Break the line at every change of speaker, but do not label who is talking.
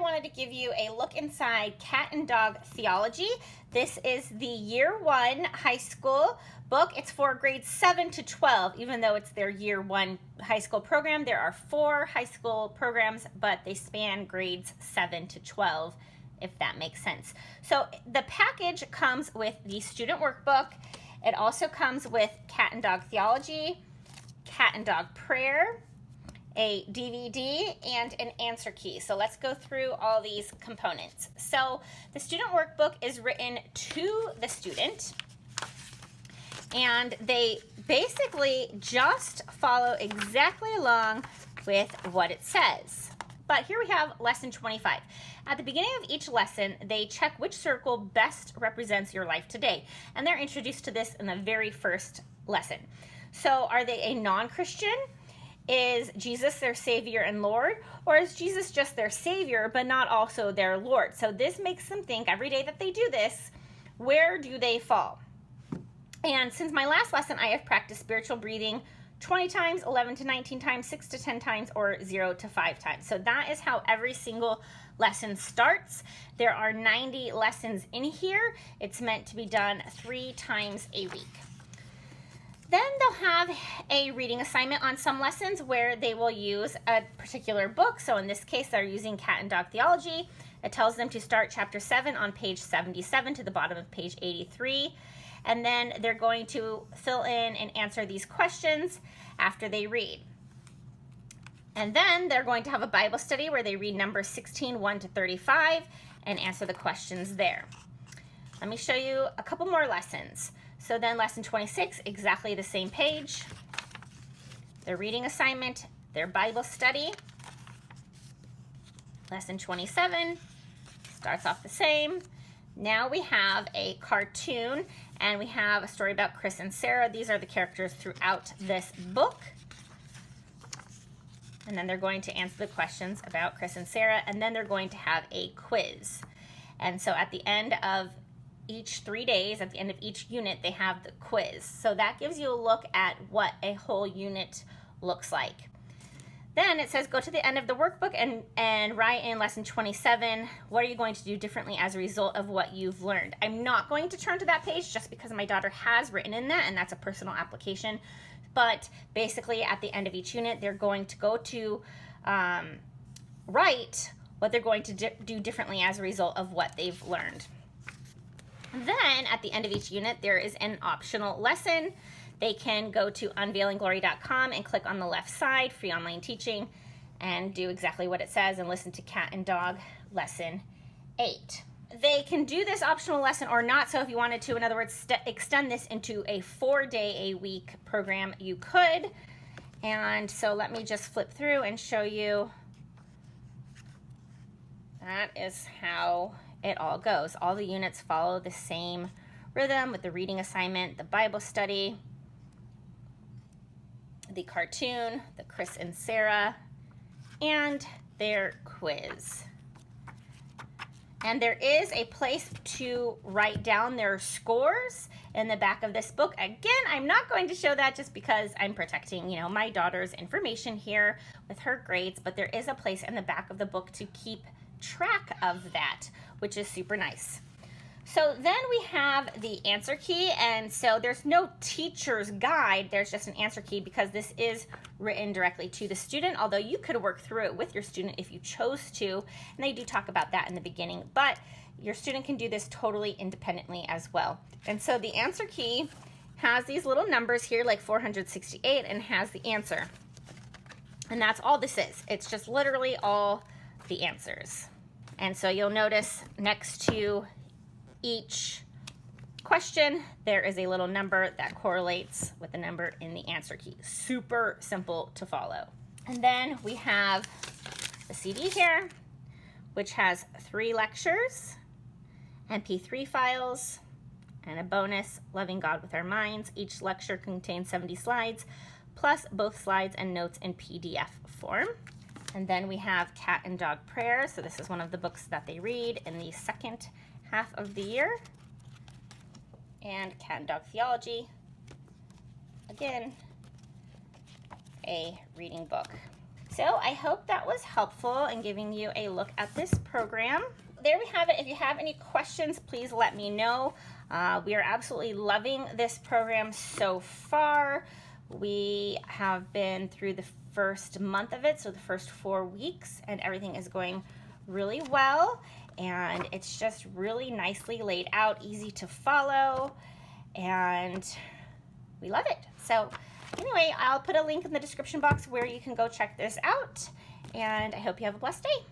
wanted to give you a look inside Cat and Dog Theology. This is the Year 1 high school book. It's for grades 7 to 12, even though it's their Year 1 high school program. There are 4 high school programs, but they span grades 7 to 12, if that makes sense. So the package comes with the student workbook. It also comes with Cat and Dog Theology, Cat and Dog Prayer, a DVD, and an answer key. So let's go through all these components. So the student workbook is written to the student, and they basically just follow exactly along with what it says. But here we have lesson 25. At the beginning of each lesson, they check which circle best represents your life today. And they're introduced to this in the very first lesson. So are they a non-Christian? Is Jesus their Savior and Lord? Or is Jesus just their Savior, but not also their Lord? So this makes them think every day that they do this, where do they fall? And since my last lesson, I have practiced spiritual breathing 20 times, 11 to 19 times, 6 to 10 times, or 0 to 5 times. So that is how every single lesson starts. There are 90 lessons in here. It's meant to be done 3 times a week. Then they'll have a reading assignment on some lessons where they will use a particular book. So in this case, they're using Cat and Dog Theology. It tells them to start chapter 7 on page 77 to the bottom of page 83. And then they're going to fill in and answer these questions after they read. And then they're going to have a Bible study where they read Numbers 16, 1 to 35, and answer the questions there. Let me show you a couple more lessons. So then lesson 26, exactly the same page. Their reading assignment, their Bible study. Lesson 27 starts off the same. Now we have a cartoon, and we have a story about Chris and Sarah. These are the characters throughout this book. And then they're going to answer the questions about Chris and Sarah, and then they're going to have a quiz. And so at the end of each 3 days, at the end of each unit, they have the quiz. So that gives you a look at what a whole unit looks like. Then it says go to the end of the workbook and write in lesson 27, what are you going to do differently as a result of what you've learned? I'm not going to turn to that page just because my daughter has written in that, and that's a personal application. But basically at the end of each unit, they're going to go to write what they're going to do differently as a result of what they've learned. Then at the end of each unit, there is an optional lesson. They can go to unveilingglory.com and click on the left side, free online teaching, and do exactly what it says and listen to Cat and Dog lesson 8. They can do this optional lesson or not, so if you wanted to, in other words, extend this into a 4-day-a-week program, you could. And so let me just flip through and show you. That is how it all goes. All the units follow the same rhythm with the reading assignment, the Bible study, the cartoon, the Chris and Sarah, and their quiz. And there is a place to write down their scores in the back of this book. Again, I'm not going to show that just because I'm protecting, my daughter's information here with her grades, but there is a place in the back of the book to keep track of that, which is super nice. So then we have the answer key, and so there's no teacher's guide, there's just an answer key because this is written directly to the student, although you could work through it with your student if you chose to, and they do talk about that in the beginning, but your student can do this totally independently as well. And so the answer key has these little numbers here, like 468, and has the answer. And that's all this is. It's just literally all the answers. And so you'll notice next to each question, there is a little number that correlates with the number in the answer key. Super simple to follow. And then we have the CD here, which has 3 lectures, MP3 files, and a bonus, Loving God with Our Minds. Each lecture contains 70 slides, plus both slides and notes in PDF form. And then we have Cat and Dog Prayer. So this is one of the books that they read in the second half of the year. And Cat and Dog Theology, again, a reading book. So I hope that was helpful in giving you a look at this program. There we have it. If you have any questions, please let me know. We are absolutely loving this program so far. We have been through the first month of it, so the first 4 weeks, and everything is going really well. And it's just really nicely laid out, easy to follow, and we love it. So anyway, I'll put a link in the description box where you can go check this out, and I hope you have a blessed day.